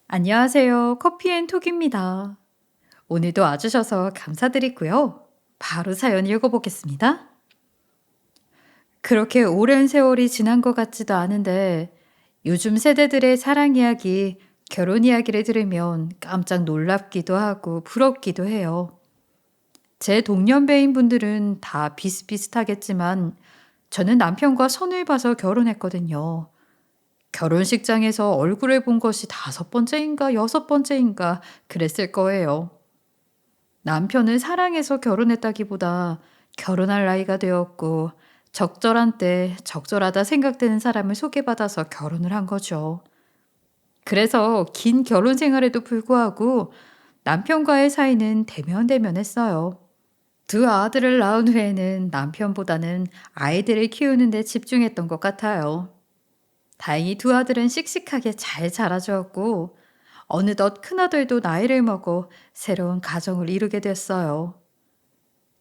안녕하세요. 커피앤톡입니다. 오늘도 와주셔서 감사드리고요. 바로 사연 읽어보겠습니다. 그렇게 오랜 세월이 지난 것 같지도 않은데 요즘 세대들의 사랑 이야기, 결혼 이야기를 들으면 깜짝 놀랍기도 하고 부럽기도 해요. 제 동년배인 분들은 다 비슷비슷하겠지만 저는 남편과 선을 봐서 결혼했거든요. 결혼식장에서 얼굴을 본 것이 다섯 번째인가 여섯 번째인가 그랬을 거예요. 남편을 사랑해서 결혼했다기보다 결혼할 나이가 되었고 적절한 때 적절하다 생각되는 사람을 소개받아서 결혼을 한 거죠. 그래서 긴 결혼 생활에도 불구하고 남편과의 사이는 대면대면했어요. 두 아들을 낳은 후에는 남편보다는 아이들을 키우는 데 집중했던 것 같아요. 다행히 두 아들은 씩씩하게 잘 자라주었고 어느덧 큰아들도 나이를 먹어 새로운 가정을 이루게 됐어요.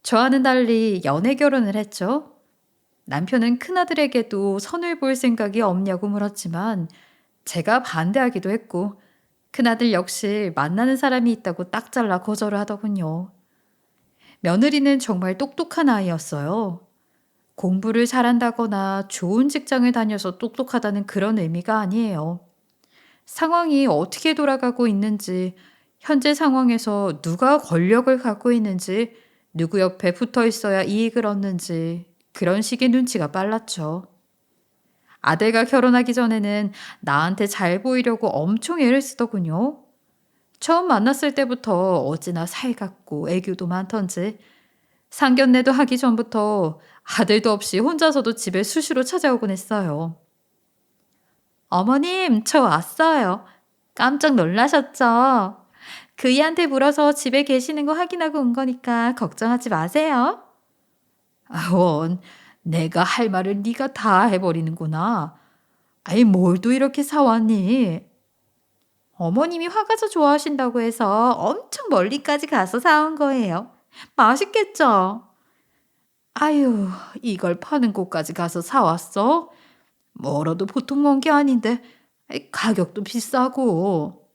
저와는 달리 연애 결혼을 했죠. 남편은 큰아들에게도 선을 볼 생각이 없냐고 물었지만 제가 반대하기도 했고 큰아들 역시 만나는 사람이 있다고 딱 잘라 거절을 하더군요. 며느리는 정말 똑똑한 아이였어요. 공부를 잘한다거나 좋은 직장을 다녀서 똑똑하다는 그런 의미가 아니에요. 상황이 어떻게 돌아가고 있는지, 현재 상황에서 누가 권력을 갖고 있는지, 누구 옆에 붙어 있어야 이익을 얻는지, 그런 식의 눈치가 빨랐죠. 아들과 결혼하기 전에는 나한테 잘 보이려고 엄청 애를 쓰더군요. 처음 만났을 때부터 어찌나 살갑고 애교도 많던지, 상견례도 하기 전부터 아들도 없이 혼자서도 집에 수시로 찾아오곤 했어요. 어머님, 저 왔어요. 깜짝 놀라셨죠? 그이한테 물어서 집에 계시는 거 확인하고 온 거니까 걱정하지 마세요. 아, 원, 내가 할 말을 네가 다 해버리는구나. 아이, 뭘 또 이렇게 사왔니? 어머님이 화가서 좋아하신다고 해서 엄청 멀리까지 가서 사온 거예요. 맛있겠죠? 아유, 이걸 파는 곳까지 가서 사왔어? 멀어도 보통 먼 게 아닌데, 아이, 가격도 비싸고.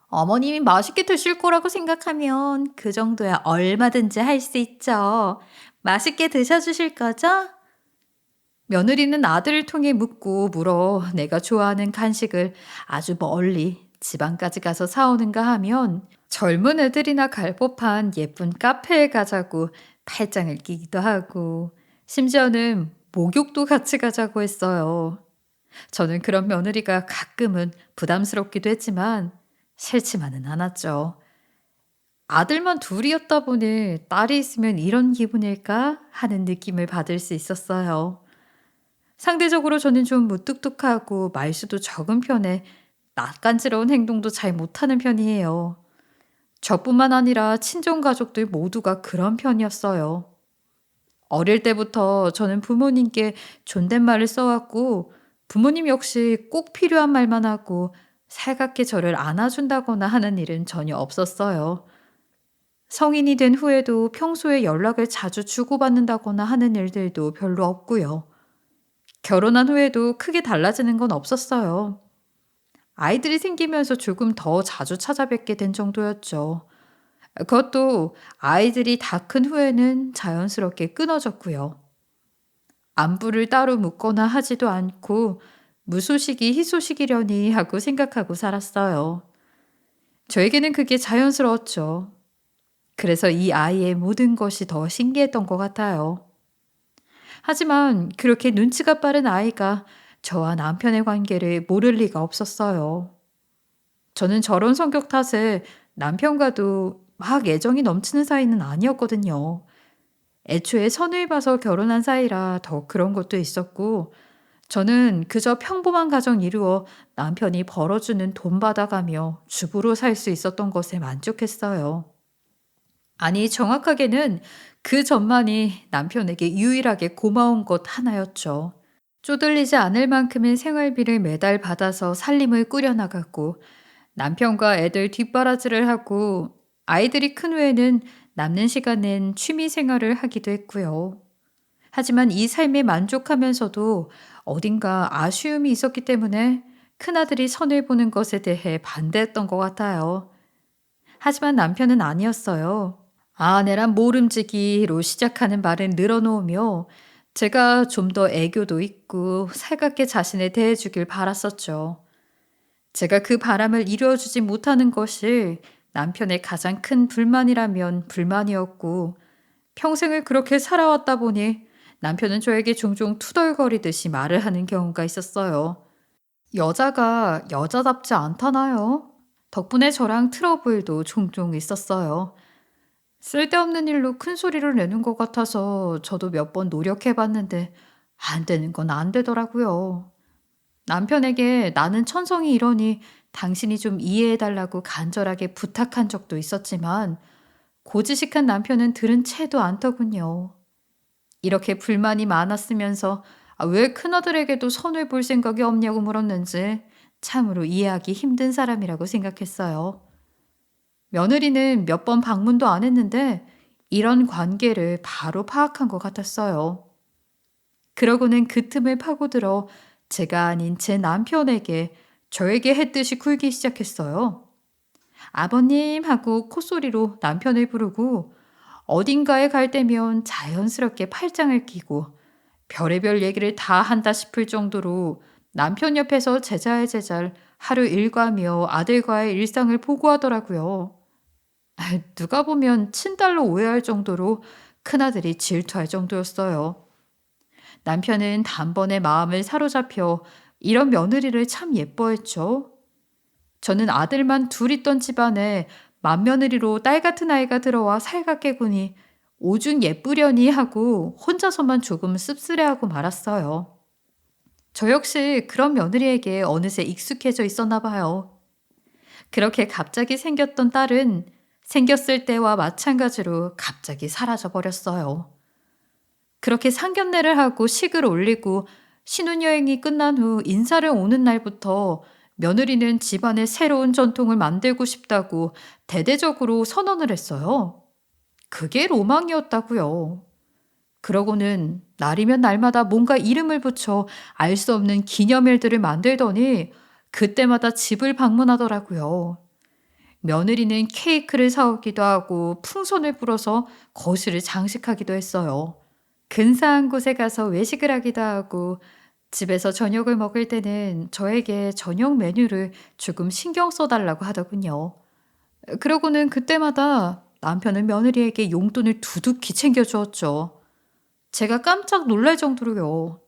어머님이 맛있게 드실 거라고 생각하면 그 정도야 얼마든지 할 수 있죠. 맛있게 드셔주실 거죠? 며느리는 아들을 통해 묻고 물어 내가 좋아하는 간식을 아주 멀리 지방까지 가서 사오는가 하면 젊은 애들이나 갈 법한 예쁜 카페에 가자고 팔짱을 끼기도 하고 심지어는 목욕도 같이 가자고 했어요. 저는 그런 며느리가 가끔은 부담스럽기도 했지만 싫지만은 않았죠. 아들만 둘이었다 보니 딸이 있으면 이런 기분일까 하는 느낌을 받을 수 있었어요. 상대적으로 저는 좀 무뚝뚝하고 말수도 적은 편에 낯간지러운 행동도 잘 못하는 편이에요. 저뿐만 아니라 친정 가족들 모두가 그런 편이었어요. 어릴 때부터 저는 부모님께 존댓말을 써왔고 부모님 역시 꼭 필요한 말만 하고 살갑게 저를 안아준다거나 하는 일은 전혀 없었어요. 성인이 된 후에도 평소에 연락을 자주 주고받는다거나 하는 일들도 별로 없고요. 결혼한 후에도 크게 달라지는 건 없었어요. 아이들이 생기면서 조금 더 자주 찾아뵙게 된 정도였죠. 그것도 아이들이 다 큰 후에는 자연스럽게 끊어졌고요. 안부를 따로 묻거나 하지도 않고 무소식이 희소식이려니 하고 생각하고 살았어요. 저에게는 그게 자연스러웠죠. 그래서 이 아이의 모든 것이 더 신기했던 것 같아요. 하지만 그렇게 눈치가 빠른 아이가 저와 남편의 관계를 모를 리가 없었어요. 저는 저런 성격 탓에 남편과도 막 애정이 넘치는 사이는 아니었거든요. 애초에 선을 봐서 결혼한 사이라 더 그런 것도 있었고, 저는 그저 평범한 가정 이루어 남편이 벌어주는 돈 받아가며 주부로 살 수 있었던 것에 만족했어요. 아니, 정확하게는 그 전만이 남편에게 유일하게 고마운 것 하나였죠. 쪼들리지 않을 만큼의 생활비를 매달 받아서 살림을 꾸려나갔고, 남편과 애들 뒷바라지를 하고, 아이들이 큰 후에는 남는 시간엔 취미 생활을 하기도 했고요. 하지만 이 삶에 만족하면서도 어딘가 아쉬움이 있었기 때문에 큰아들이 선을 보는 것에 대해 반대했던 것 같아요. 하지만 남편은 아니었어요. 아내란 모름지기로 시작하는 말을 늘어놓으며 제가 좀 더 애교도 있고 살갑게 자신을 대해주길 바랐었죠. 제가 그 바람을 이루어주지 못하는 것이 남편의 가장 큰 불만이라면 불만이었고, 평생을 그렇게 살아왔다 보니 남편은 저에게 종종 투덜거리듯이 말을 하는 경우가 있었어요. 여자가 여자답지 않다나요? 덕분에 저랑 트러블도 종종 있었어요. 쓸데없는 일로 큰 소리를 내는 것 같아서 저도 몇 번 노력해 봤는데 안 되는 건 안 되더라고요. 남편에게 나는 천성이 이러니 당신이 좀 이해해 달라고 간절하게 부탁한 적도 있었지만 고지식한 남편은 들은 채도 않더군요. 이렇게 불만이 많았으면서 왜 큰아들에게도 선을 볼 생각이 없냐고 물었는지 참으로 이해하기 힘든 사람이라고 생각했어요. 며느리는 몇 번 방문도 안 했는데 이런 관계를 바로 파악한 것 같았어요. 그러고는 그 틈을 파고들어 제가 아닌 제 남편에게 저에게 했듯이 굴기 시작했어요. 아버님 하고 콧소리로 남편을 부르고 어딘가에 갈 때면 자연스럽게 팔짱을 끼고 별의별 얘기를 다 한다 싶을 정도로 남편 옆에서 제자의 제잘 하루 일과며 아들과의 일상을 보고하더라고요. 누가 보면 친딸로 오해할 정도로 큰아들이 질투할 정도였어요. 남편은 단번에 마음을 사로잡혀 이런 며느리를 참 예뻐했죠. 저는 아들만 둘 있던 집안에 맏며느리로 딸 같은 아이가 들어와 살갑게 구니 오죽 예쁘려니 하고 혼자서만 조금 씁쓸해하고 말았어요. 저 역시 그런 며느리에게 어느새 익숙해져 있었나 봐요. 그렇게 갑자기 생겼던 딸은 생겼을 때와 마찬가지로 갑자기 사라져 버렸어요. 그렇게 상견례를 하고 식을 올리고 신혼여행이 끝난 후 인사를 오는 날부터 며느리는 집안에 새로운 전통을 만들고 싶다고 대대적으로 선언을 했어요. 그게 로망이었다고요. 그러고는 날이면 날마다 뭔가 이름을 붙여 알 수 없는 기념일들을 만들더니 그때마다 집을 방문하더라고요. 며느리는 케이크를 사오기도 하고 풍선을 불어서 거실을 장식하기도 했어요. 근사한 곳에 가서 외식을 하기도 하고 집에서 저녁을 먹을 때는 저에게 저녁 메뉴를 조금 신경 써 달라고 하더군요. 그러고는 그때마다 남편은 며느리에게 용돈을 두둑히 챙겨 주었죠. 제가 깜짝 놀랄 정도로요.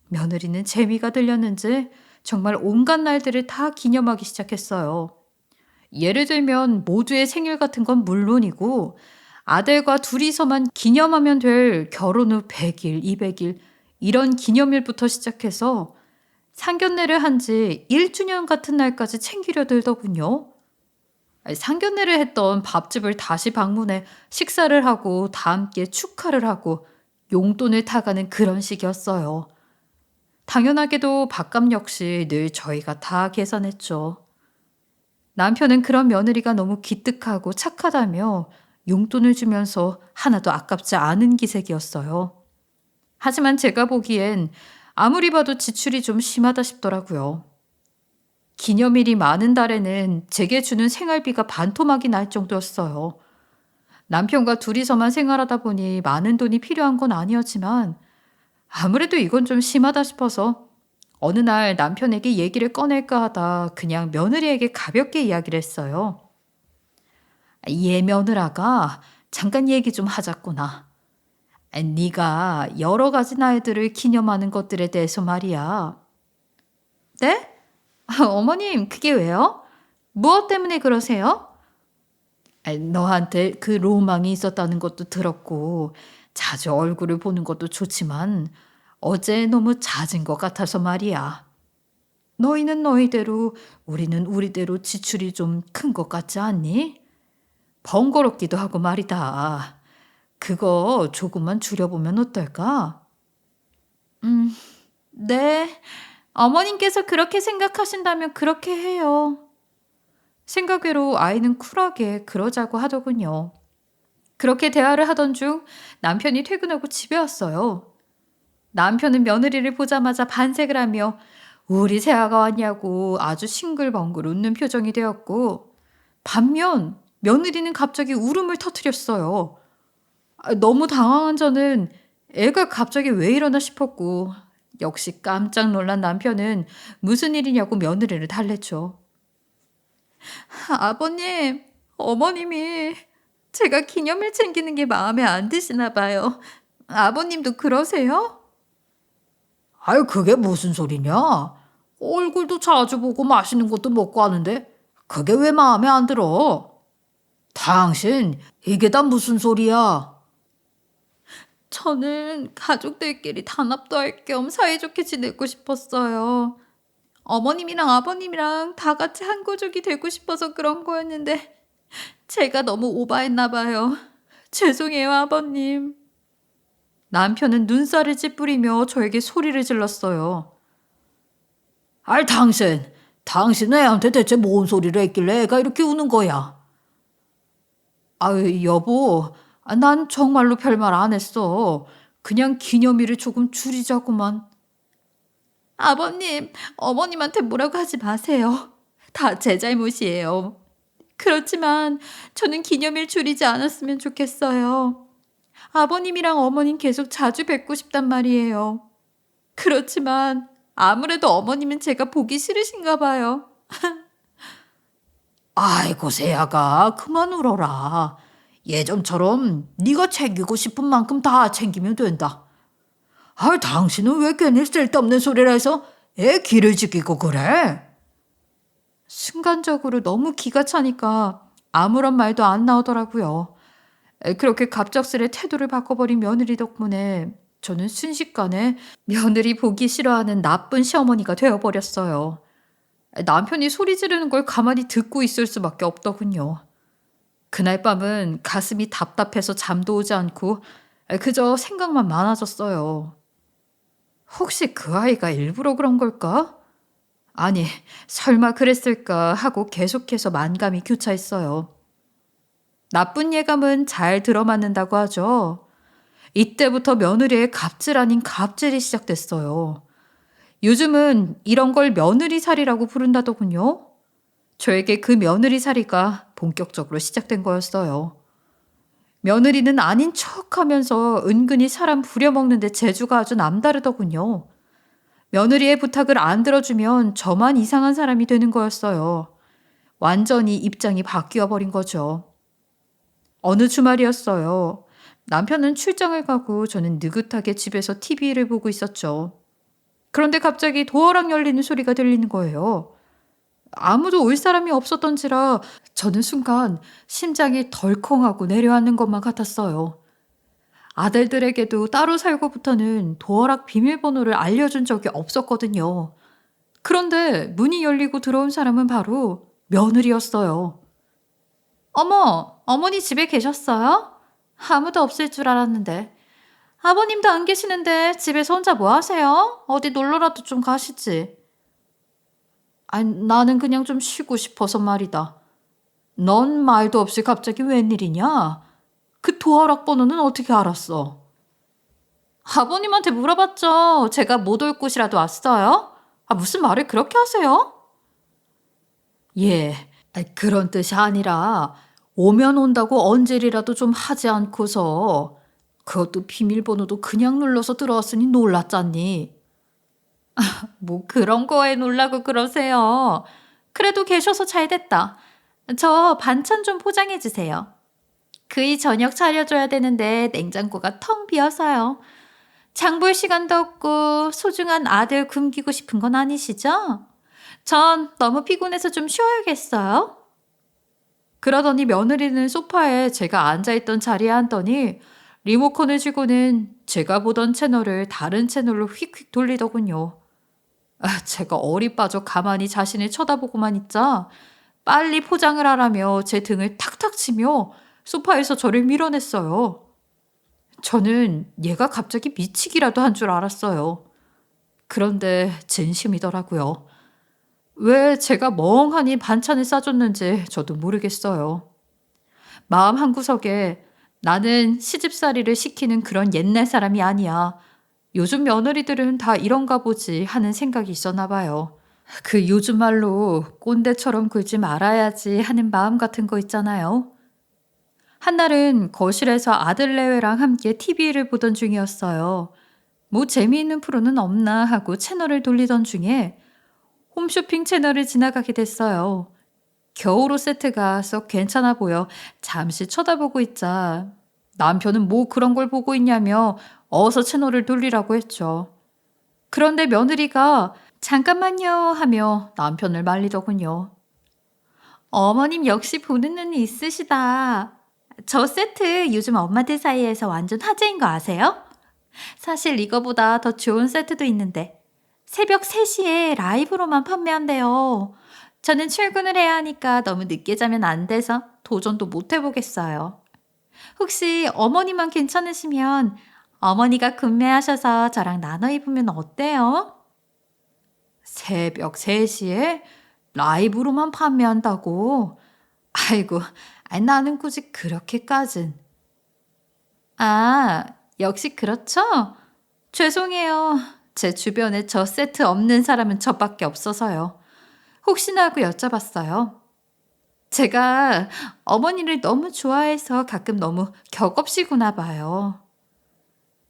며느리는 재미가 들렸는지 정말 온갖 날들을 다 기념하기 시작했어요. 예를 들면 모두의 생일 같은 건 물론이고 아들과 둘이서만 기념하면 될 결혼 후 100일, 200일 이런 기념일부터 시작해서 상견례를 한 지 1주년 같은 날까지 챙기려 들더군요. 상견례를 했던 밥집을 다시 방문해 식사를 하고 다 함께 축하를 하고 용돈을 타가는 그런 식이었어요. 당연하게도 밥값 역시 늘 저희가 다 계산했죠. 남편은 그런 며느리가 너무 기특하고 착하다며 용돈을 주면서 하나도 아깝지 않은 기색이었어요. 하지만 제가 보기엔 아무리 봐도 지출이 좀 심하다 싶더라고요. 기념일이 많은 달에는 제게 주는 생활비가 반토막이 날 정도였어요. 남편과 둘이서만 생활하다 보니 많은 돈이 필요한 건 아니었지만 아무래도 이건 좀 심하다 싶어서 어느 날 남편에게 얘기를 꺼낼까 하다 그냥 며느리에게 가볍게 이야기를 했어요. 얘 며느라가 잠깐 얘기 좀 하자꾸나. 네가 여러 가지 날들을 기념하는 것들에 대해서 말이야. 네? 어머님, 그게 왜요? 무엇 때문에 그러세요? 너한테 그 로망이 있었다는 것도 들었고 자주 얼굴을 보는 것도 좋지만 어제 너무 잦은 것 같아서 말이야. 너희는 너희대로 우리는 우리대로 지출이 좀 큰 것 같지 않니? 번거롭기도 하고 말이다. 그거 조금만 줄여보면 어떨까? 음, 네. 어머님께서 그렇게 생각하신다면 그렇게 해요. 생각외로 아이는 쿨하게 그러자고 하더군요. 그렇게 대화를 하던 중 남편이 퇴근하고 집에 왔어요. 남편은 며느리를 보자마자 반색을 하며 우리 세아가 왔냐고 아주 싱글벙글 웃는 표정이 되었고, 반면 며느리는 갑자기 울음을 터뜨렸어요. 너무 당황한 저는 애가 갑자기 왜 이러나 싶었고, 역시 깜짝 놀란 남편은 무슨 일이냐고 며느리를 달랬죠. 아버님, 어머님이 제가 기념일 챙기는 게 마음에 안 드시나 봐요. 아버님도 그러세요? 아유, 그게 무슨 소리냐? 얼굴도 자주 보고 맛있는 것도 먹고 하는데 그게 왜 마음에 안 들어? 당신, 이게 다 무슨 소리야? 저는 가족들끼리 단합도 할 겸 사이좋게 지내고 싶었어요. 어머님이랑 아버님이랑 다 같이 한 가족이 되고 싶어서 그런 거였는데 제가 너무 오바했나 봐요. 죄송해요, 아버님. 남편은 눈살을 찌푸리며 저에게 소리를 질렀어요. 아이, 당신 애한테 대체 뭔 소리를 했길래 애가 이렇게 우는 거야? 아유, 여보, 난 정말로 별말 안 했어. 그냥 기념일을 조금 줄이자고만. 아버님, 어머님한테 뭐라고 하지 마세요. 다 제 잘못이에요. 그렇지만 저는 기념일 줄이지 않았으면 좋겠어요. 아버님이랑 어머님 계속 자주 뵙고 싶단 말이에요. 그렇지만 아무래도 어머님은 제가 보기 싫으신가 봐요. 아이고, 세아가 그만 울어라. 예전처럼 네가 챙기고 싶은 만큼 다 챙기면 된다. 아, 당신은 왜 괜히 쓸데없는 소리를 해서 애 기를 죽이고 그래? 순간적으로 너무 기가 차니까 아무런 말도 안 나오더라고요. 그렇게 갑작스레 태도를 바꿔버린 며느리 덕분에 저는 순식간에 며느리 보기 싫어하는 나쁜 시어머니가 되어버렸어요. 남편이 소리 지르는 걸 가만히 듣고 있을 수밖에 없더군요. 그날 밤은 가슴이 답답해서 잠도 오지 않고 그저 생각만 많아졌어요. 혹시 그 아이가 일부러 그런 걸까? 아니, 설마 그랬을까 하고 계속해서 만감이 교차했어요. 나쁜 예감은 잘 들어맞는다고 하죠. 이때부터 며느리의 갑질 아닌 갑질이 시작됐어요. 요즘은 이런 걸 며느리살이라고 부른다더군요. 저에게 그 며느리살이가 본격적으로 시작된 거였어요. 며느리는 아닌 척하면서 은근히 사람 부려먹는데 재주가 아주 남다르더군요. 며느리의 부탁을 안 들어주면 저만 이상한 사람이 되는 거였어요. 완전히 입장이 바뀌어 버린 거죠. 어느 주말이었어요. 남편은 출장을 가고 저는 느긋하게 집에서 TV를 보고 있었죠. 그런데 갑자기 도어락 열리는 소리가 들리는 거예요. 아무도 올 사람이 없었던지라 저는 순간 심장이 덜컹하고 내려앉는 것만 같았어요. 아들들에게도 따로 살고부터는 도어락 비밀번호를 알려준 적이 없었거든요. 그런데 문이 열리고 들어온 사람은 바로 며느리였어요. 어머, 어머니 집에 계셨어요? 아무도 없을 줄 알았는데. 아버님도 안 계시는데 집에서 혼자 뭐 하세요? 어디 놀러라도 좀 가시지. 아니, 나는 그냥 좀 쉬고 싶어서 말이다. 넌 말도 없이 갑자기 웬일이냐? 그 도어락 번호는 어떻게 알았어? 아버님한테 물어봤죠. 제가 못 올 곳이라도 왔어요? 무슨 말을 그렇게 하세요? 예, 그런 뜻이 아니라 오면 온다고 언제리라도 좀 하지 않고서 그것도 비밀번호도 그냥 눌러서 들어왔으니 놀랐잖니. 뭐 그런 거에 놀라고 그러세요. 그래도 계셔서 잘 됐다. 저 반찬 좀 포장해 주세요. 그이 저녁 차려줘야 되는데 냉장고가 텅 비어서요. 장볼 시간도 없고 소중한 아들 굶기고 싶은 건 아니시죠? 전 너무 피곤해서 좀 쉬어야겠어요. 그러더니 며느리는 소파에 제가 앉아있던 자리에 앉더니 리모컨을 쥐고는 제가 보던 채널을 다른 채널로 휙휙 돌리더군요. 제가 어리 빠져 가만히 자신을 쳐다보고만 있자 빨리 포장을 하라며 제 등을 탁탁 치며 소파에서 저를 밀어냈어요. 저는 얘가 갑자기 미치기라도 한 줄 알았어요. 그런데 진심이더라고요. 왜 제가 멍하니 반찬을 싸줬는지 저도 모르겠어요. 마음 한구석에 나는 시집살이를 시키는 그런 옛날 사람이 아니야. 요즘 며느리들은 다 이런가 보지 하는 생각이 있었나 봐요. 그 요즘 말로 꼰대처럼 굴지 말아야지 하는 마음 같은 거 있잖아요. 한날은 거실에서 아들내외랑 함께 TV를 보던 중이었어요. 뭐 재미있는 프로는 없나 하고 채널을 돌리던 중에 홈쇼핑 채널을 지나가게 됐어요. 겨울옷 세트가 썩 괜찮아 보여 잠시 쳐다보고 있자 남편은 뭐 그런 걸 보고 있냐며 어서 채널을 돌리라고 했죠. 그런데 며느리가 잠깐만요 하며 남편을 말리더군요. 어머님 역시 보는 눈이 있으시다. 저 세트 요즘 엄마들 사이에서 완전 화제인 거 아세요? 사실 이거보다 더 좋은 세트도 있는데 새벽 3시에 라이브로만 판매한대요. 저는 출근을 해야 하니까 너무 늦게 자면 안 돼서 도전도 못 해보겠어요. 혹시 어머니만 괜찮으시면 어머니가 구매하셔서 저랑 나눠 입으면 어때요? 새벽 3시에 라이브로만 판매한다고? 아이고, 아니, 나는 굳이 그렇게까진. 아, 역시 그렇죠? 죄송해요. 제 주변에 저 세트 없는 사람은 저밖에 없어서요. 혹시나 하고 여쭤봤어요. 제가 어머니를 너무 좋아해서 가끔 너무 격없이구나 봐요.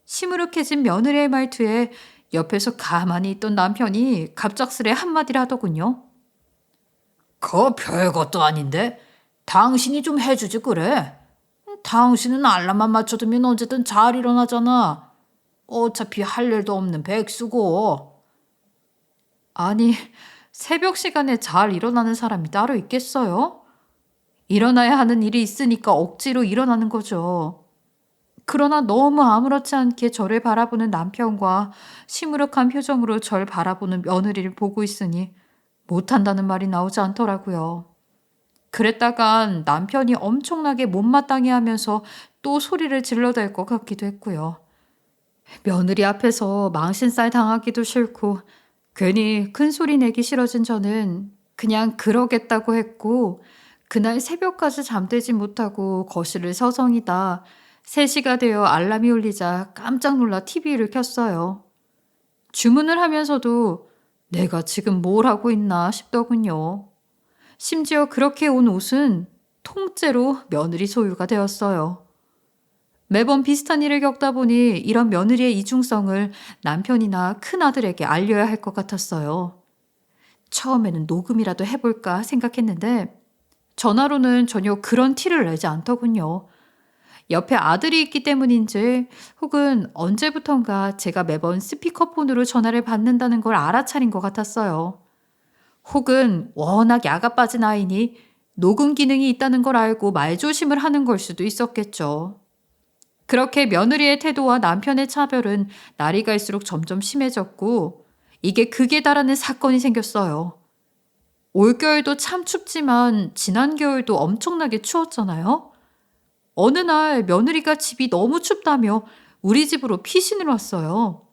시무룩해진 며느리의 말투에 옆에서 가만히 있던 남편이 갑작스레 한마디를 하더군요. 그거 별것도 아닌데 당신이 좀 해주지 그래. 당신은 알람만 맞춰두면 언제든 잘 일어나잖아. 어차피 할 일도 없는 백수고. 아니, 새벽 시간에 잘 일어나는 사람이 따로 있겠어요? 일어나야 하는 일이 있으니까 억지로 일어나는 거죠. 그러나 너무 아무렇지 않게 저를 바라보는 남편과 시무룩한 표정으로 절 바라보는 며느리를 보고 있으니 못한다는 말이 나오지 않더라고요. 그랬다간 남편이 엄청나게 못마땅해 하면서 또 소리를 질러댈 것 같기도 했고요. 며느리 앞에서 망신살 당하기도 싫고 괜히 큰 소리 내기 싫어진 저는 그냥 그러겠다고 했고 그날 새벽까지 잠들지 못하고 거실을 서성이다 3시가 되어 알람이 울리자 깜짝 놀라 TV를 켰어요. 주문을 하면서도 내가 지금 뭘 하고 있나 싶더군요. 심지어 그렇게 온 옷은 통째로 며느리 소유가 되었어요. 매번 비슷한 일을 겪다 보니 이런 며느리의 이중성을 남편이나 큰아들에게 알려야 할 것 같았어요. 처음에는 녹음이라도 해볼까 생각했는데 전화로는 전혀 그런 티를 내지 않더군요. 옆에 아들이 있기 때문인지 혹은 언제부턴가 제가 매번 스피커폰으로 전화를 받는다는 걸 알아차린 것 같았어요. 혹은 워낙 야가 빠진 아이니 녹음 기능이 있다는 걸 알고 말조심을 하는 걸 수도 있었겠죠. 그렇게 며느리의 태도와 남편의 차별은 날이 갈수록 점점 심해졌고 이게 극에 달하는 사건이 생겼어요. 올겨울도 참 춥지만 지난 겨울도 엄청나게 추웠잖아요. 어느 날 며느리가 집이 너무 춥다며 우리 집으로 피신을 왔어요.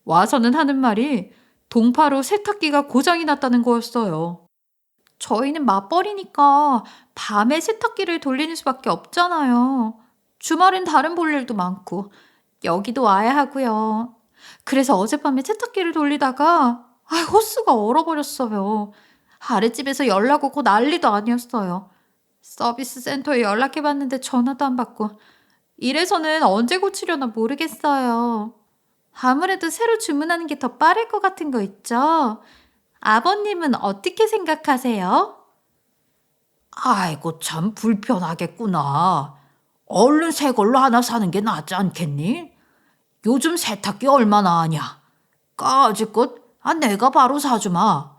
와서는 하는 말이 동파로 세탁기가 고장이 났다는 거였어요. 저희는 맞벌이니까 밤에 세탁기를 돌리는 수밖에 없잖아요. 주말엔 다른 볼 일도 많고 여기도 와야 하고요. 그래서 어젯밤에 세탁기를 돌리다가 호스가 얼어버렸어요. 아랫집에서 연락 오고 난리도 아니었어요. 서비스 센터에 연락해봤는데 전화도 안 받고 이래서는 언제 고치려나 모르겠어요. 아무래도 새로 주문하는 게 더 빠를 것 같은 거 있죠? 아버님은 어떻게 생각하세요? 아이고, 참 불편하겠구나. 얼른 새 걸로 하나 사는 게 낫지 않겠니? 요즘 세탁기 얼마나 하냐? 까짓것, 내가 바로 사주마.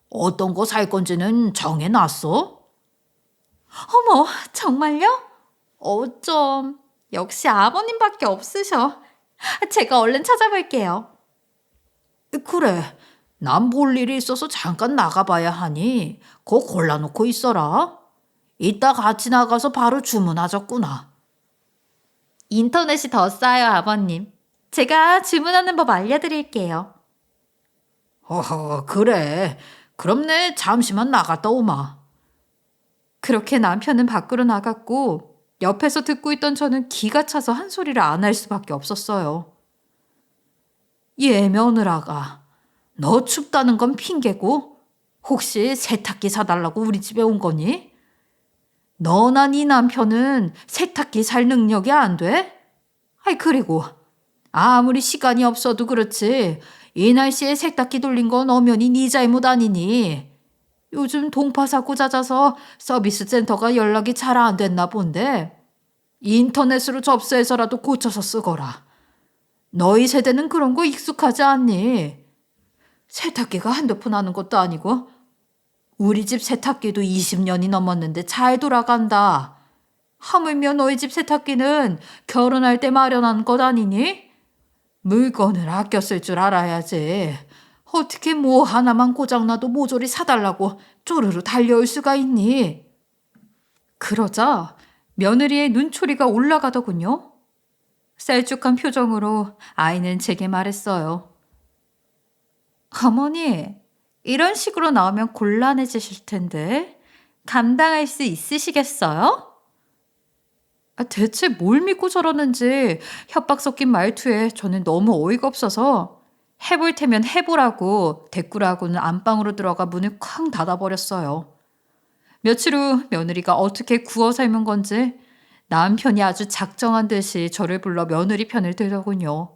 어떤 거 살 건지는 정해놨어? 어머, 정말요? 어쩜. 역시 아버님밖에 없으셔. 제가 얼른 찾아볼게요. 그래, 난 볼 일이 있어서 잠깐 나가봐야 하니 그거 골라놓고 있어라. 이따 같이 나가서 바로 주문하자꾸나. 인터넷이 더 싸요, 아버님. 제가 주문하는 법 알려드릴게요. 허허, 그래. 그럼 내 잠시만 나갔다 오마. 그렇게 남편은 밖으로 나갔고 옆에서 듣고 있던 저는 기가 차서 한 소리를 안 할 수밖에 없었어요. 얘 며느라가 너 춥다는 건 핑계고 혹시 세탁기 사달라고 우리 집에 온 거니? 너나 네 남편은 세탁기 살 능력이 안 돼? 아이 그리고 아무리 시간이 없어도 그렇지 이 날씨에 세탁기 돌린 건 엄연히 네 잘못 아니니. 요즘 동파사고 잦아서 서비스 센터가 연락이 잘 안 됐나 본데 인터넷으로 접수해서라도 고쳐서 쓰거라. 너희 세대는 그런 거 익숙하지 않니? 세탁기가 한두 푼 하는 것도 아니고 우리 집 세탁기도 20년이 넘었는데 잘 돌아간다. 하물며 너희 집 세탁기는 결혼할 때 마련한 것 아니니? 물건을 아껴 쓸 줄 알아야지. 어떻게 뭐 하나만 고장나도 모조리 사달라고 쪼르르 달려올 수가 있니? 그러자 며느리의 눈초리가 올라가더군요. 셀쭉한 표정으로 아이는 제게 말했어요. 어머니, 이런 식으로 나오면 곤란해지실 텐데 감당할 수 있으시겠어요? 대체 뭘 믿고 저러는지 협박 섞인 말투에 저는 너무 어이가 없어서 해볼 테면 해보라고 대꾸라고는 안방으로 들어가 문을 쾅 닫아버렸어요. 며칠 후 며느리가 어떻게 구워 삶은 건지 남편이 아주 작정한 듯이 저를 불러 며느리 편을 들더군요.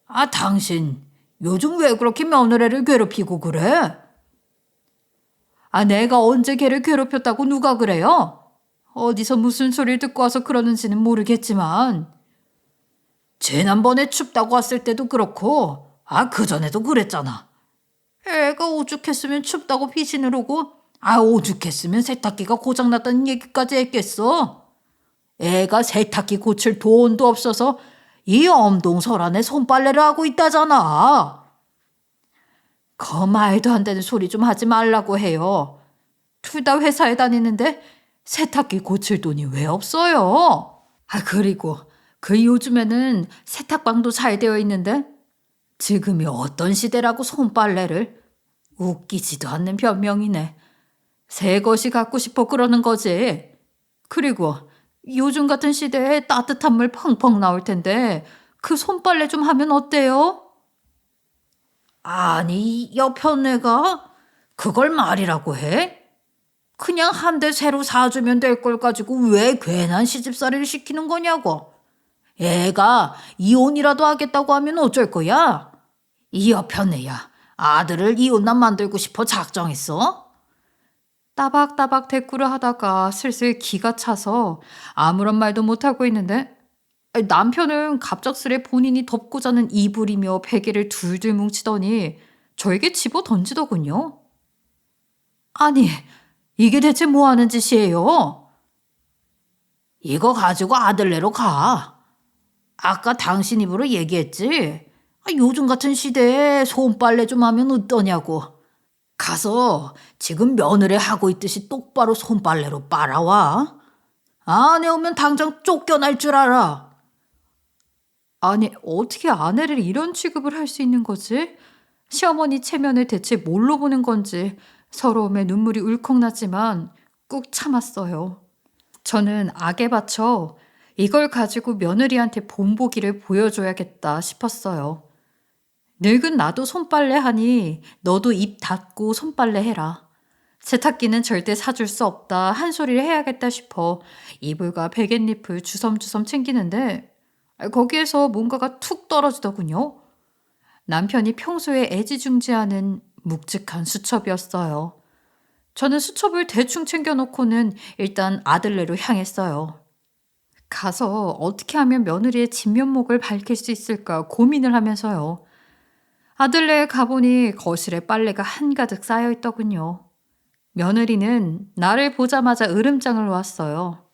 아, 당신 요즘 왜 그렇게 며느리를 괴롭히고 그래? 아, 내가 언제 걔를 괴롭혔다고 누가 그래요? 어디서 무슨 소리를 듣고 와서 그러는지는 모르겠지만 지난번에 춥다고 왔을 때도 그렇고 그전에도 그랬잖아. 애가 오죽했으면 춥다고 피신을 오고 오죽했으면 세탁기가 고장났다는 얘기까지 했겠어. 애가 세탁기 고칠 돈도 없어서 이 엄동설안에 손빨래를 하고 있다잖아. 그 말도 안 되는 소리 좀 하지 말라고 해요. 둘 다 회사에 다니는데 세탁기 고칠 돈이 왜 없어요? 그리고 그 요즘에는 세탁방도 잘 되어 있는데 지금이 어떤 시대라고 손빨래를. 웃기지도 않는 변명이네. 새 것이 갖고 싶어 그러는 거지. 그리고 요즘 같은 시대에 따뜻한 물 펑펑 나올 텐데 그 손빨래 좀 하면 어때요? 아니, 여편네가 그걸 말이라고 해? 그냥 한 대 새로 사주면 될 걸 가지고 왜 괜한 시집살이를 시키는 거냐고. 애가 이혼이라도 하겠다고 하면 어쩔 거야? 이 여편네야, 아들을 이혼남 만들고 싶어 작정했어? 따박따박 대꾸를 하다가 슬슬 기가 차서 아무런 말도 못하고 있는데 남편은 갑작스레 본인이 덮고 자는 이불이며 베개를 둘둘 뭉치더니 저에게 집어 던지더군요. 아니, 이게 대체 뭐 하는 짓이에요? 이거 가지고 아들네로 가. 아까 당신 입으로 얘기했지? 요즘 같은 시대에 손빨래 좀 하면 어떠냐고. 가서 지금 며느리 하고 있듯이 똑바로 손빨래로 빨아와. 안 해오면 당장 쫓겨날 줄 알아. 아니, 어떻게 아내를 이런 취급을 할 수 있는 거지? 시어머니 체면을 대체 뭘로 보는 건지 서러움에 눈물이 울컥 나지만 꾹 참았어요. 저는 악에 받쳐 이걸 가지고 며느리한테 본보기를 보여줘야겠다 싶었어요. 늙은 나도 손빨래 하니 너도 입 닫고 손빨래 해라. 세탁기는 절대 사줄 수 없다 한 소리를 해야겠다 싶어 이불과 베갯잎을 주섬주섬 챙기는데 거기에서 뭔가가 툭 떨어지더군요. 남편이 평소에 애지중지하는 묵직한 수첩이었어요. 저는 수첩을 대충 챙겨놓고는 일단 아들네로 향했어요. 가서 어떻게 하면 며느리의 진면목을 밝힐 수 있을까 고민을 하면서요. 아들네에 가보니 거실에 빨래가 한가득 쌓여있더군요. 며느리는 나를 보자마자 으름장을 놓았어요.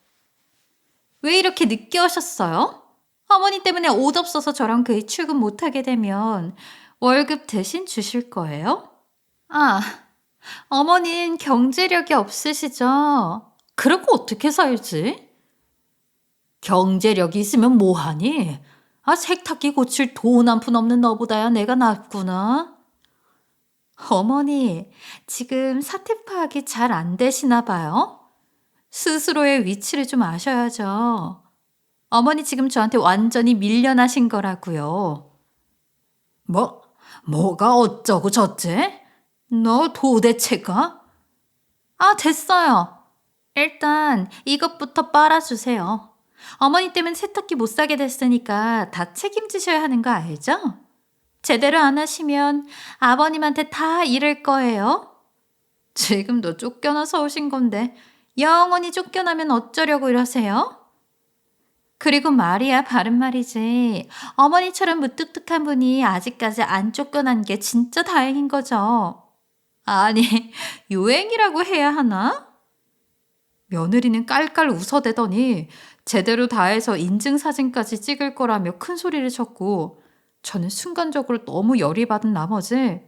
왜 이렇게 늦게 오셨어요? 어머니 때문에 옷 없어서 저랑 그 출근 못하게 되면 월급 대신 주실 거예요? 아, 어머닌 경제력이 없으시죠? 그러고 어떻게 살지? 경제력이 있으면 뭐하니? 세탁기 고칠 돈 한 푼 없는 너보다야 내가 낫구나. 어머니, 지금 사태 파악이 잘 안 되시나 봐요? 스스로의 위치를 좀 아셔야죠. 어머니 지금 저한테 완전히 밀려나신 거라고요. 뭐? 뭐가 어쩌고 저째? 너 도대체가? 아, 됐어요. 일단 이것부터 빨아주세요. 어머니 때문에 세탁기 못 사게 됐으니까 다 책임지셔야 하는 거 알죠? 제대로 안 하시면 아버님한테 다 이를 거예요. 지금도 쫓겨나서 오신 건데 영원히 쫓겨나면 어쩌려고 이러세요? 그리고 말이야, 바른 말이지. 어머니처럼 무뚝뚝한 분이 아직까지 안 쫓겨난 게 진짜 다행인 거죠. 아니, 요행이라고 해야 하나? 며느리는 깔깔 웃어대더니 제대로 다해서 인증사진까지 찍을 거라며 큰 소리를 쳤고, 저는 순간적으로 너무 열이 받은 나머지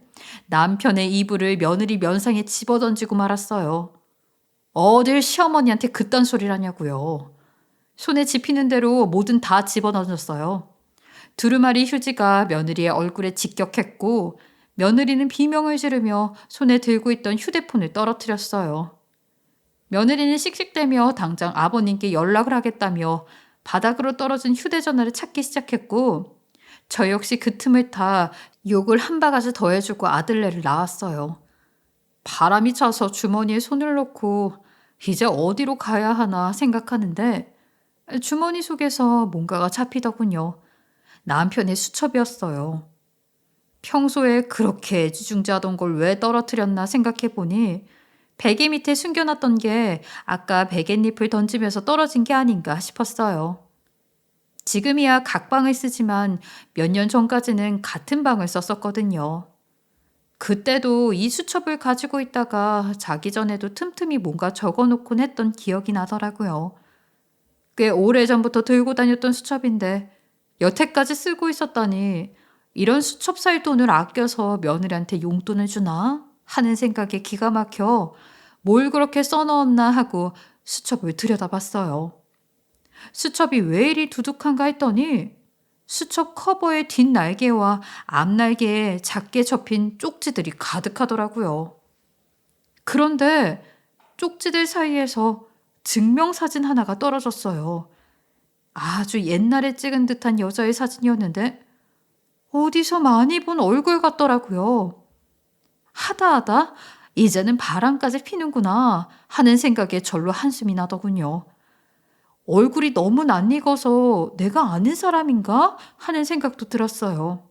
남편의 이불을 며느리 면상에 집어던지고 말았어요. 어딜 시어머니한테 그딴 소리를 하냐고요. 손에 집히는 대로 뭐든 다 집어던졌어요. 두루마리 휴지가 며느리의 얼굴에 직격했고, 며느리는 비명을 지르며 손에 들고 있던 휴대폰을 떨어뜨렸어요. 며느리는 씩씩대며 당장 아버님께 연락을 하겠다며 바닥으로 떨어진 휴대전화를 찾기 시작했고, 저 역시 그 틈을 타 욕을 한 바가지 더해주고 아들네를 낳았어요. 바람이 차서 주머니에 손을 넣고 이제 어디로 가야 하나 생각하는데 주머니 속에서 뭔가가 잡히더군요. 남편의 수첩이었어요. 평소에 그렇게 애지중지하던 걸 왜 떨어뜨렸나 생각해보니 베개 밑에 숨겨놨던 게 아까 베갯잎을 던지면서 떨어진 게 아닌가 싶었어요. 지금이야 각방을 쓰지만 몇 년 전까지는 같은 방을 썼었거든요. 그때도 이 수첩을 가지고 있다가 자기 전에도 틈틈이 뭔가 적어놓곤 했던 기억이 나더라고요. 꽤 오래전부터 들고 다녔던 수첩인데 여태까지 쓰고 있었다니 이런 수첩 살 돈을 아껴서 며느리한테 용돈을 주나 하는 생각에 기가 막혀 뭘 그렇게 써넣었나 하고 수첩을 들여다봤어요. 수첩이 왜 이리 두둑한가 했더니 수첩 커버의 뒷날개와 앞날개에 작게 접힌 쪽지들이 가득하더라고요. 그런데 쪽지들 사이에서 증명사진 하나가 떨어졌어요. 아주 옛날에 찍은 듯한 여자의 사진이었는데 어디서 많이 본 얼굴 같더라고요. 하다하다 이제는 바람까지 피는구나 하는 생각에 절로 한숨이 나더군요. 얼굴이 너무 낯익어서 내가 아는 사람인가 하는 생각도 들었어요.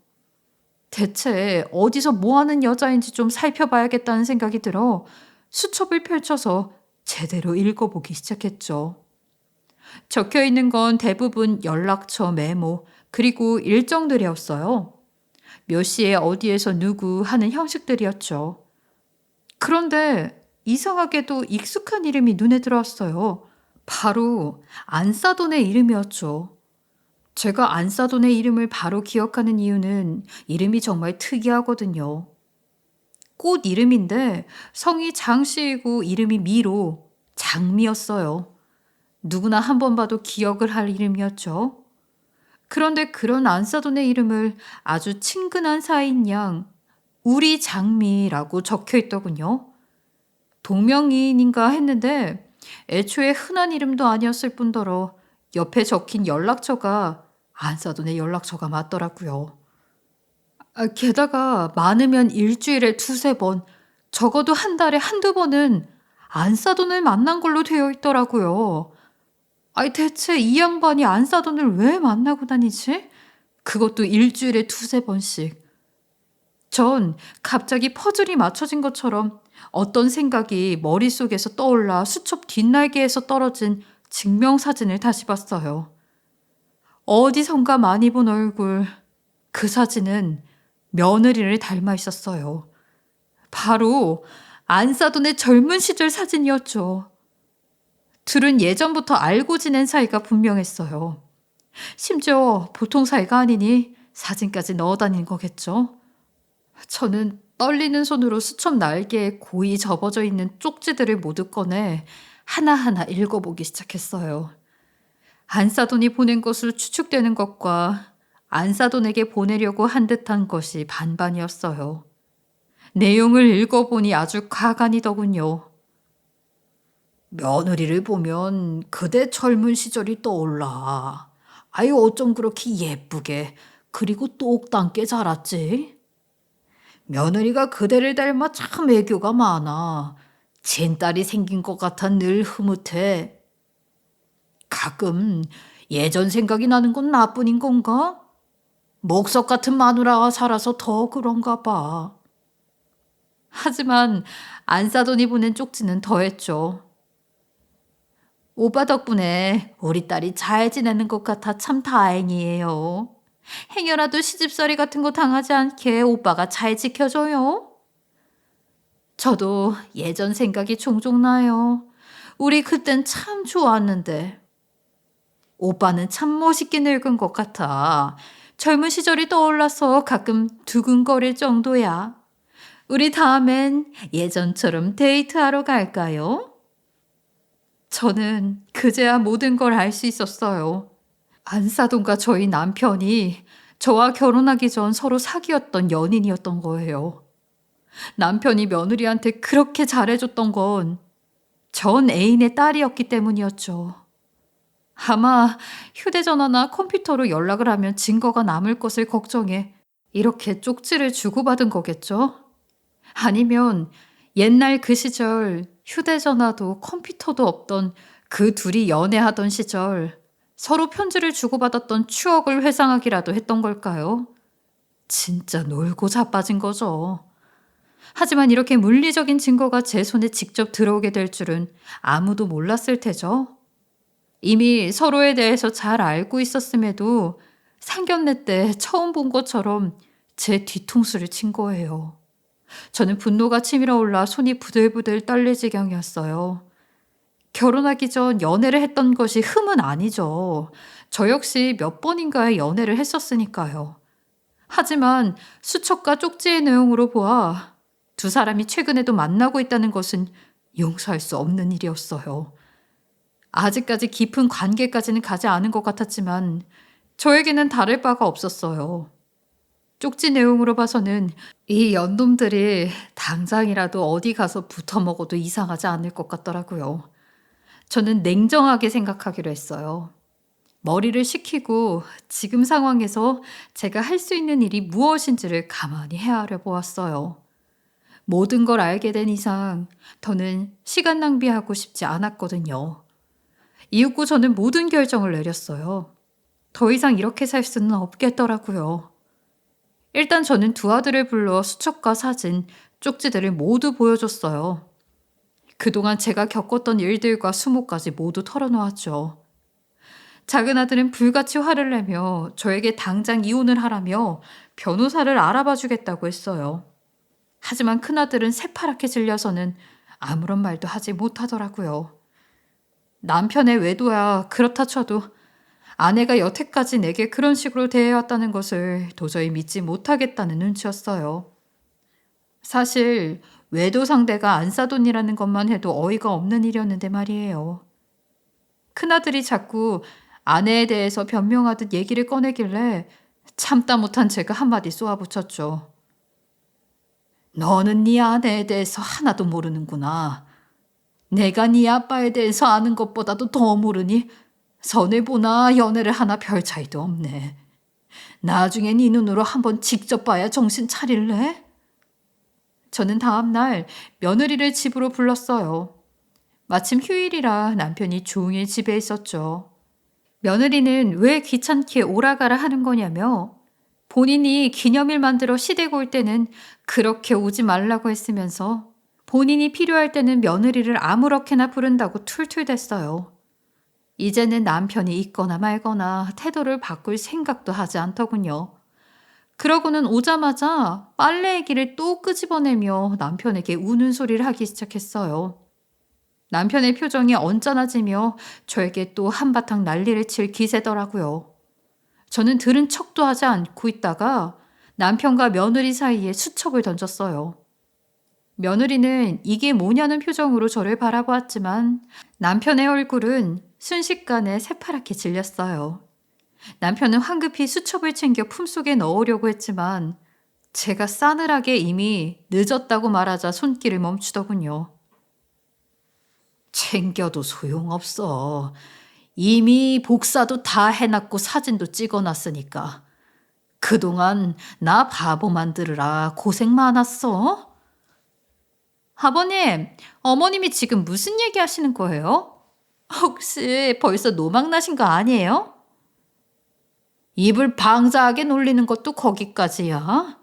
대체 어디서 뭐 하는 여자인지 좀 살펴봐야겠다는 생각이 들어 수첩을 펼쳐서 제대로 읽어보기 시작했죠. 적혀 있는 건 대부분 연락처 메모, 그리고 일정들이었어요. 몇 시에 어디에서 누구 하는 형식들이었죠. 그런데 이상하게도 익숙한 이름이 눈에 들어왔어요. 바로 안사돈의 이름이었죠. 제가 안사돈의 이름을 바로 기억하는 이유는 이름이 정말 특이하거든요. 꽃 이름인데 성이 장씨이고 이름이 미로, 장미였어요. 누구나 한 번 봐도 기억을 할 이름이었죠. 그런데 그런 안사돈의 이름을 아주 친근한 사이인 양 우리 장미라고 적혀 있더군요. 동명이인인가 했는데 애초에 흔한 이름도 아니었을 뿐더러 옆에 적힌 연락처가 안사돈의 연락처가 맞더라고요. 게다가 많으면 일주일에 두세 번, 적어도 한 달에 한두 번은 안사돈을 만난 걸로 되어 있더라고요. 대체 이 양반이 안사돈을 왜 만나고 다니지? 그것도 일주일에 두세 번씩. 전 갑자기 퍼즐이 맞춰진 것처럼 어떤 생각이 머릿속에서 떠올라 수첩 뒷날개에서 떨어진 증명사진을 다시 봤어요. 어디선가 많이 본 얼굴. 그 사진은 며느리를 닮아 있었어요. 바로 안사돈의 젊은 시절 사진이었죠. 둘은 예전부터 알고 지낸 사이가 분명했어요. 심지어 보통 사이가 아니니 사진까지 넣어 다닌 거겠죠. 저는 떨리는 손으로 수첩 날개에 고이 접어져 있는 쪽지들을 모두 꺼내 하나하나 읽어보기 시작했어요. 안사돈이 보낸 것으로 추측되는 것과 안사돈에게 보내려고 한 듯한 것이 반반이었어요. 내용을 읽어보니 아주 가관이더군요. 며느리를 보면 그대 젊은 시절이 떠올라. 아유 어쩜 그렇게 예쁘게 그리고 똑당게 자랐지. 며느리가 그대를 닮아 참 애교가 많아. 젠딸이 생긴 것 같아 늘 흐뭇해. 가끔 예전 생각이 나는 건 나뿐인 건가? 목석 같은 마누라가 살아서 더 그런가 봐. 하지만 안사돈이 보낸 쪽지는 더했죠. 오빠 덕분에 우리 딸이 잘 지내는 것 같아 참 다행이에요. 행여라도 시집살이 같은 거 당하지 않게 오빠가 잘 지켜줘요. 저도 예전 생각이 종종 나요. 우리 그땐 참 좋았는데. 오빠는 참 멋있게 늙은 것 같아. 젊은 시절이 떠올라서 가끔 두근거릴 정도야. 우리 다음엔 예전처럼 데이트하러 갈까요? 저는 그제야 모든 걸 알 수 있었어요. 안사돈과 저희 남편이 저와 결혼하기 전 서로 사귀었던 연인이었던 거예요. 남편이 며느리한테 그렇게 잘해줬던 건 전 애인의 딸이었기 때문이었죠. 아마 휴대전화나 컴퓨터로 연락을 하면 증거가 남을 것을 걱정해 이렇게 쪽지를 주고받은 거겠죠? 아니면 옛날 그 시절 휴대전화도 컴퓨터도 없던 그 둘이 연애하던 시절 서로 편지를 주고받았던 추억을 회상하기라도 했던 걸까요? 진짜 놀고 자빠진 거죠. 하지만 이렇게 물리적인 증거가 제 손에 직접 들어오게 될 줄은 아무도 몰랐을 테죠. 이미 서로에 대해서 잘 알고 있었음에도 상견례 때 처음 본 것처럼 제 뒤통수를 친 거예요. 저는 분노가 치밀어 올라 손이 부들부들 떨릴 지경이었어요. 결혼하기 전 연애를 했던 것이 흠은 아니죠. 저 역시 몇 번인가의 연애를 했었으니까요. 하지만 수첩과 쪽지의 내용으로 보아 두 사람이 최근에도 만나고 있다는 것은 용서할 수 없는 일이었어요. 아직까지 깊은 관계까지는 가지 않은 것 같았지만 저에게는 다를 바가 없었어요. 쪽지 내용으로 봐서는 이 연놈들이 당장이라도 어디 가서 붙어 먹어도 이상하지 않을 것 같더라고요. 저는 냉정하게 생각하기로 했어요. 머리를 식히고 지금 상황에서 제가 할 수 있는 일이 무엇인지를 가만히 헤아려 보았어요. 모든 걸 알게 된 이상 더는 시간 낭비하고 싶지 않았거든요. 이윽고 저는 모든 결정을 내렸어요. 더 이상 이렇게 살 수는 없겠더라고요. 일단 저는 두 아들을 불러 수첩과 사진, 쪽지들을 모두 보여줬어요. 그동안 제가 겪었던 일들과 수모까지 모두 털어놓았죠. 작은 아들은 불같이 화를 내며 저에게 당장 이혼을 하라며 변호사를 알아봐 주겠다고 했어요. 하지만 큰아들은 새파랗게 질려서는 아무런 말도 하지 못하더라고요. 남편의 외도야 그렇다 쳐도 아내가 여태까지 내게 그런 식으로 대해왔다는 것을 도저히 믿지 못하겠다는 눈치였어요. 사실 외도 상대가 안사돈이라는 것만 해도 어이가 없는 일이었는데 말이에요. 큰아들이 자꾸 아내에 대해서 변명하듯 얘기를 꺼내길래 참다 못한 제가 한마디 쏘아붙였죠. 너는 네 아내에 대해서 하나도 모르는구나. 내가 네 아빠에 대해서 아는 것보다도 더 모르니 선을 보나 연애를 하나 별 차이도 없네. 나중에 네 눈으로 한번 직접 봐야 정신 차릴래? 저는 다음 날 며느리를 집으로 불렀어요. 마침 휴일이라 남편이 종일 집에 있었죠. 며느리는 왜 귀찮게 오라가라 하는 거냐며 본인이 기념일 만들어 시댁 올 때는 그렇게 오지 말라고 했으면서 본인이 필요할 때는 며느리를 아무렇게나 부른다고 툴툴댔어요. 이제는 남편이 있거나 말거나 태도를 바꿀 생각도 하지 않더군요. 그러고는 오자마자 빨래 얘기를 또 끄집어내며 남편에게 우는 소리를 하기 시작했어요. 남편의 표정이 언짢아지며 저에게 또 한바탕 난리를 칠 기세더라고요. 저는 들은 척도 하지 않고 있다가 남편과 며느리 사이에 수첩을 던졌어요. 며느리는 이게 뭐냐는 표정으로 저를 바라보았지만 남편의 얼굴은 순식간에 새파랗게 질렸어요. 남편은 황급히 수첩을 챙겨 품속에 넣으려고 했지만 제가 싸늘하게 이미 늦었다고 말하자 손길을 멈추더군요. 챙겨도 소용없어. 이미 복사도 다 해놨고 사진도 찍어놨으니까. 그동안 나 바보 만들으라 고생 많았어. 아버님, 어머님이 지금 무슨 얘기 하시는 거예요? 혹시 벌써 노망 나신 거 아니에요? 입을 방자하게 놀리는 것도 거기까지야.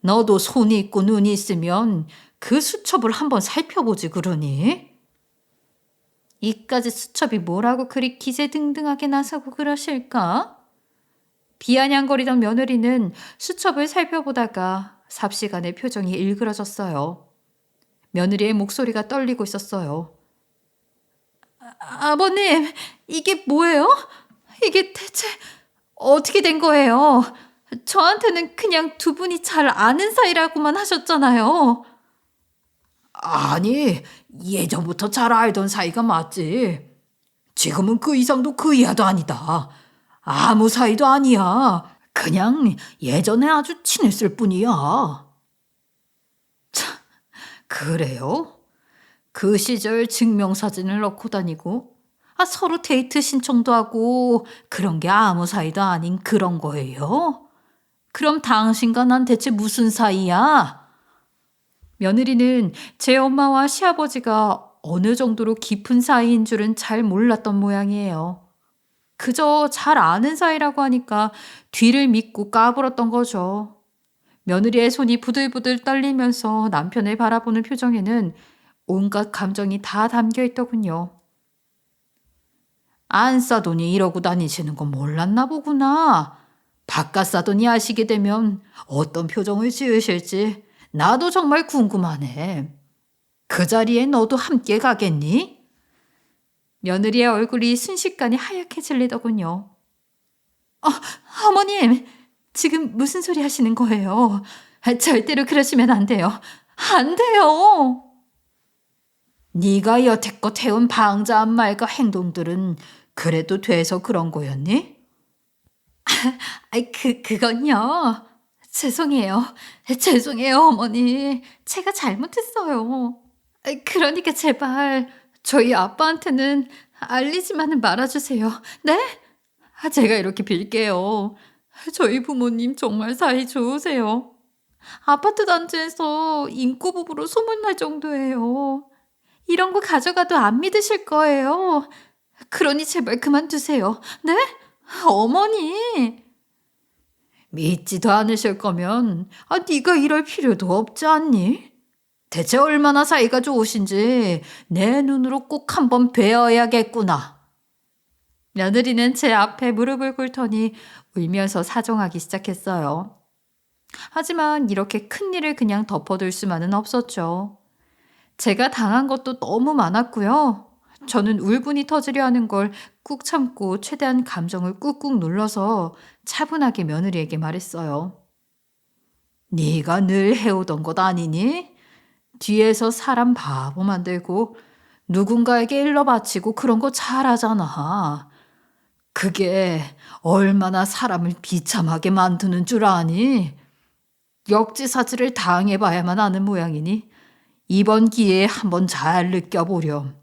너도 손이 있고 눈이 있으면 그 수첩을 한번 살펴보지 그러니? 이까지 수첩이 뭐라고 그리 기세등등하게 나서고 그러실까? 비아냥거리던 며느리는 수첩을 살펴보다가 삽시간에 표정이 일그러졌어요. 며느리의 목소리가 떨리고 있었어요. 아버님, 이게 뭐예요? 이게 대체 어떻게 된 거예요? 저한테는 그냥 두 분이 잘 아는 사이라고만 하셨잖아요. 아니, 예전부터 잘 알던 사이가 맞지. 지금은 그 이상도 그 이하도 아니다. 아무 사이도 아니야. 그냥 예전에 아주 친했을 뿐이야. 참, 그래요? 그 시절 증명사진을 넣고 다니고, 서로 데이트 신청도 하고, 그런 게 아무 사이도 아닌 그런 거예요? 그럼 당신과 난 대체 무슨 사이야? 며느리는 제 엄마와 시아버지가 어느 정도로 깊은 사이인 줄은 잘 몰랐던 모양이에요. 그저 잘 아는 사이라고 하니까 뒤를 믿고 까불었던 거죠. 며느리의 손이 부들부들 떨리면서 남편을 바라보는 표정에는 온갖 감정이 다 담겨 있더군요. 안 싸더니 이러고 다니시는 건 몰랐나 보구나. 바깥 싸더니 아시게 되면 어떤 표정을 지으실지 나도 정말 궁금하네. 그 자리에 너도 함께 가겠니? 며느리의 얼굴이 순식간에 하얗게 질리더군요. 어머님, 지금 무슨 소리 하시는 거예요? 절대로 그러시면 안 돼요. 안 돼요. 네가 여태껏 해온 방자한 말과 행동들은 그래도 돼서 그런 거였니? 그건요. 죄송해요. 죄송해요, 어머니. 제가 잘못했어요. 그러니까 제발 저희 아빠한테는 알리지만은 말아주세요. 네? 제가 이렇게 빌게요. 저희 부모님 정말 사이 좋으세요. 아파트 단지에서 인꼬부부로 소문날 정도예요. 이런 거 가져가도 안 믿으실 거예요. 그러니 제발 그만두세요. 네? 어머니. 믿지도 않으실 거면 네가 이럴 필요도 없지 않니? 대체 얼마나 사이가 좋으신지 내 눈으로 꼭 한번 뵈어야겠구나. 며느리는 제 앞에 무릎을 꿇더니 울면서 사정하기 시작했어요. 하지만 이렇게 큰일을 그냥 덮어둘 수만은 없었죠. 제가 당한 것도 너무 많았고요. 저는 울분이 터지려 하는 걸 꾹 참고 최대한 감정을 꾹꾹 눌러서 차분하게 며느리에게 말했어요. 네가 늘 해오던 것 아니니? 뒤에서 사람 바보 만들고 누군가에게 일러 바치고 그런 거 잘하잖아. 그게 얼마나 사람을 비참하게 만드는 줄 아니? 역지사지를 당해봐야만 아는 모양이니 이번 기회에 한번 잘 느껴보렴.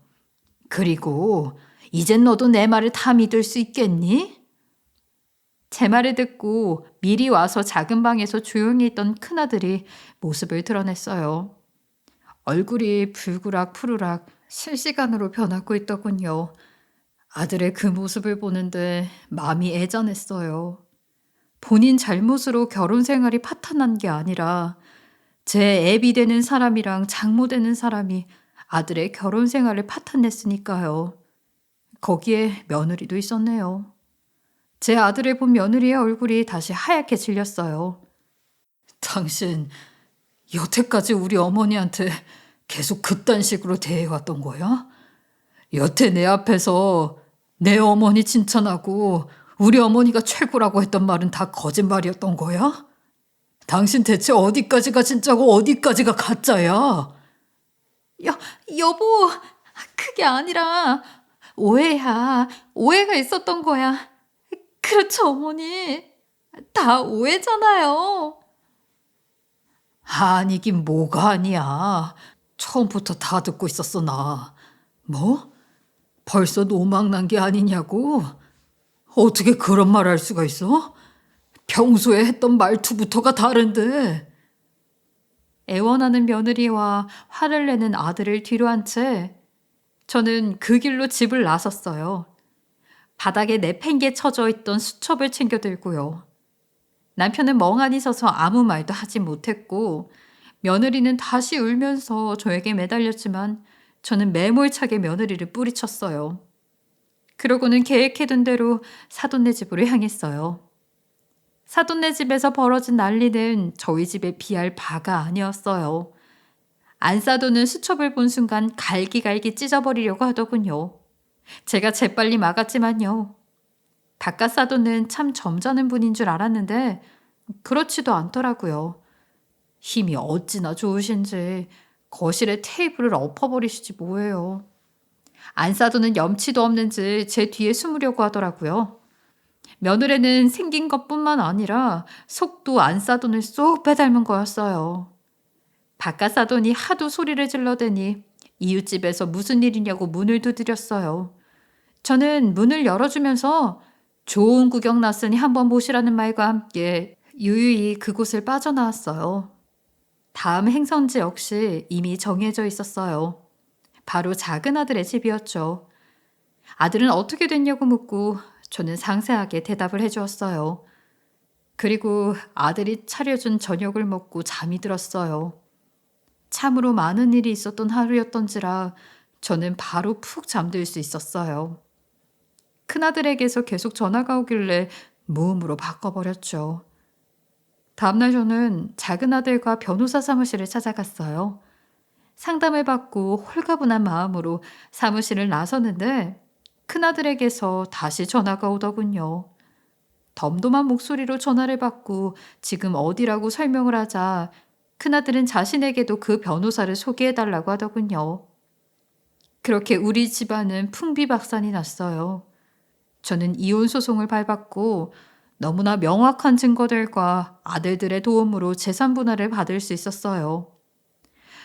그리고 이젠 너도 내 말을 다 믿을 수 있겠니? 제 말을 듣고 미리 와서 작은 방에서 조용히 있던 큰아들이 모습을 드러냈어요. 얼굴이 불그락 푸르락 실시간으로 변하고 있더군요. 아들의 그 모습을 보는데 마음이 애잔했어요. 본인 잘못으로 결혼 생활이 파탄난 게 아니라 제 애비 되는 사람이랑 장모 되는 사람이 아들의 결혼 생활을 파탄냈으니까요. 거기에 며느리도 있었네요. 제 아들을 본 며느리의 얼굴이 다시 하얗게 질렸어요. 당신 여태까지 우리 어머니한테 계속 그딴 식으로 대해왔던 거야? 여태 내 앞에서 내 어머니 칭찬하고 우리 어머니가 최고라고 했던 말은 다 거짓말이었던 거야? 당신 대체 어디까지가 진짜고 어디까지가 가짜야? 여보, 그게 아니라 오해야. 오해가 있었던 거야. 그렇죠, 어머니. 다 오해잖아요. 아니긴 뭐가 아니야. 처음부터 다 듣고 있었어, 나. 뭐? 벌써 노망난 게 아니냐고? 어떻게 그런 말 할 수가 있어? 평소에 했던 말투부터가 다른데. 애원하는 며느리와 화를 내는 아들을 뒤로 한 채 저는 그 길로 집을 나섰어요. 바닥에 내팽개 쳐져 있던 수첩을 챙겨 들고요. 남편은 멍하니 서서 아무 말도 하지 못했고 며느리는 다시 울면서 저에게 매달렸지만 저는 매몰차게 며느리를 뿌리쳤어요. 그러고는 계획해둔 대로 사돈네 집으로 향했어요. 사돈네 집에서 벌어진 난리는 저희 집에 비할 바가 아니었어요. 안사돈은 수첩을 본 순간 갈기갈기 찢어버리려고 하더군요. 제가 재빨리 막았지만요. 바깥 사돈은 참 점잖은 분인 줄 알았는데 그렇지도 않더라고요. 힘이 어찌나 좋으신지 거실에 테이블을 엎어버리시지 뭐예요. 안사돈은 염치도 없는지 제 뒤에 숨으려고 하더라고요. 며느리는 생긴 것뿐만 아니라 속도 안사돈을 쏙 빼닮은 거였어요. 바깥 사돈이 하도 소리를 질러대니 이웃집에서 무슨 일이냐고 문을 두드렸어요. 저는 문을 열어주면서 좋은 구경 났으니 한번 보시라는 말과 함께 유유히 그곳을 빠져나왔어요. 다음 행선지 역시 이미 정해져 있었어요. 바로 작은 아들의 집이었죠. 아들은 어떻게 됐냐고 묻고 저는 상세하게 대답을 해주었어요. 그리고 아들이 차려준 저녁을 먹고 잠이 들었어요. 참으로 많은 일이 있었던 하루였던지라 저는 바로 푹 잠들 수 있었어요. 큰아들에게서 계속 전화가 오길래 무음으로 바꿔버렸죠. 다음날 저는 작은아들과 변호사 사무실을 찾아갔어요. 상담을 받고 홀가분한 마음으로 사무실을 나섰는데 큰아들에게서 다시 전화가 오더군요. 덤덤한 목소리로 전화를 받고 지금 어디라고 설명을 하자 큰아들은 자신에게도 그 변호사를 소개해달라고 하더군요. 그렇게 우리 집안은 풍비박산이 났어요. 저는 이혼 소송을 밟았고 너무나 명확한 증거들과 아들들의 도움으로 재산 분할을 받을 수 있었어요.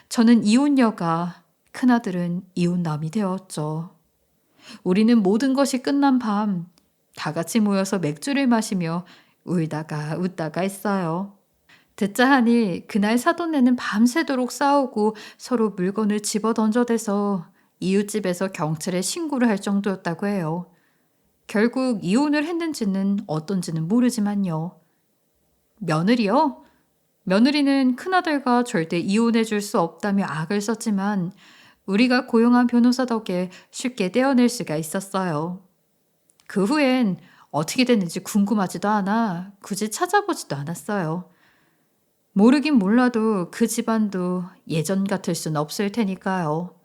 저는 이혼녀가, 큰아들은 이혼남이 되었죠. 우리는 모든 것이 끝난 밤 다 같이 모여서 맥주를 마시며 울다가 웃다가 했어요. 듣자 하니 그날 사돈네는 밤새도록 싸우고 서로 물건을 집어 던져대서 이웃집에서 경찰에 신고를 할 정도였다고 해요. 결국 이혼을 했는지는 어떤지는 모르지만요. 며느리요? 며느리는 큰아들과 절대 이혼해 줄 수 없다며 악을 썼지만 우리가 고용한 변호사 덕에 쉽게 떼어낼 수가 있었어요. 그 후엔 어떻게 됐는지 궁금하지도 않아 굳이 찾아보지도 않았어요. 모르긴 몰라도 그 집안도 예전 같을 순 없을 테니까요.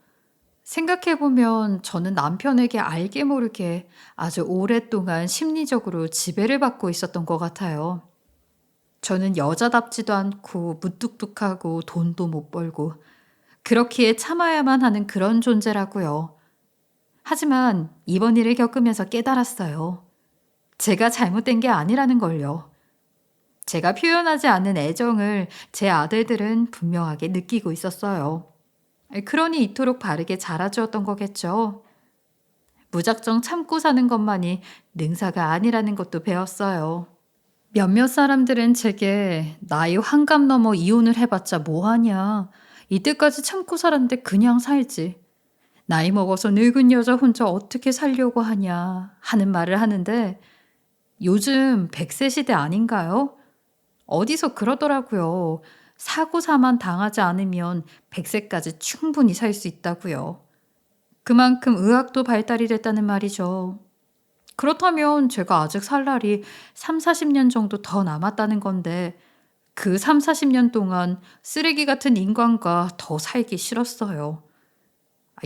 생각해보면 저는 남편에게 알게 모르게 아주 오랫동안 심리적으로 지배를 받고 있었던 것 같아요. 저는 여자답지도 않고 무뚝뚝하고 돈도 못 벌고 그렇기에 참아야만 하는 그런 존재라고요. 하지만 이번 일을 겪으면서 깨달았어요. 제가 잘못된 게 아니라는 걸요. 제가 표현하지 않는 애정을 제 아들들은 분명하게 느끼고 있었어요. 그러니 이토록 바르게 자라주었던 거겠죠. 무작정 참고 사는 것만이 능사가 아니라는 것도 배웠어요. 몇몇 사람들은 제게 나이 환갑 넘어 이혼을 해봤자 뭐하냐. 이때까지 참고 살았는데 그냥 살지. 나이 먹어서 늙은 여자 혼자 어떻게 살려고 하냐 하는 말을 하는데 요즘 100세 시대 아닌가요? 어디서 그러더라고요. 사고사만 당하지 않으면 100세까지 충분히 살 수 있다고요. 그만큼 의학도 발달이 됐다는 말이죠. 그렇다면 제가 아직 살 날이 3, 40년 정도 더 남았다는 건데 그 3, 40년 동안 쓰레기 같은 인간과 더 살기 싫었어요.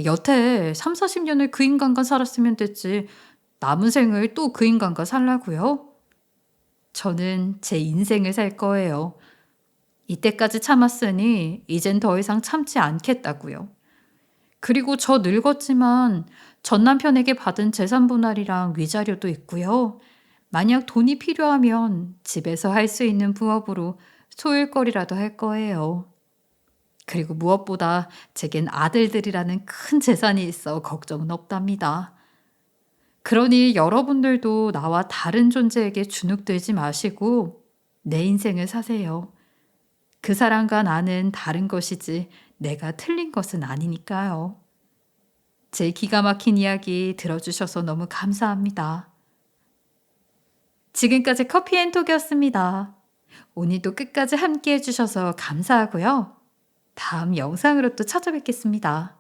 여태 3, 40년을 그 인간과 살았으면 됐지 남은 생을 또 그 인간과 살라고요? 저는 제 인생을 살 거예요. 이때까지 참았으니 이젠 더 이상 참지 않겠다고요. 그리고 저 늙었지만 전 남편에게 받은 재산 분할이랑 위자료도 있고요. 만약 돈이 필요하면 집에서 할 수 있는 부업으로 소일거리라도 할 거예요. 그리고 무엇보다 제겐 아들들이라는 큰 재산이 있어 걱정은 없답니다. 그러니 여러분들도 나와 다른 존재에게 주눅들지 마시고 내 인생을 사세요. 그 사람과 나는 다른 것이지 내가 틀린 것은 아니니까요. 제 기가 막힌 이야기 들어주셔서 너무 감사합니다. 지금까지 커피앤톡이었습니다. 오늘도 끝까지 함께 해주셔서 감사하고요. 다음 영상으로 또 찾아뵙겠습니다.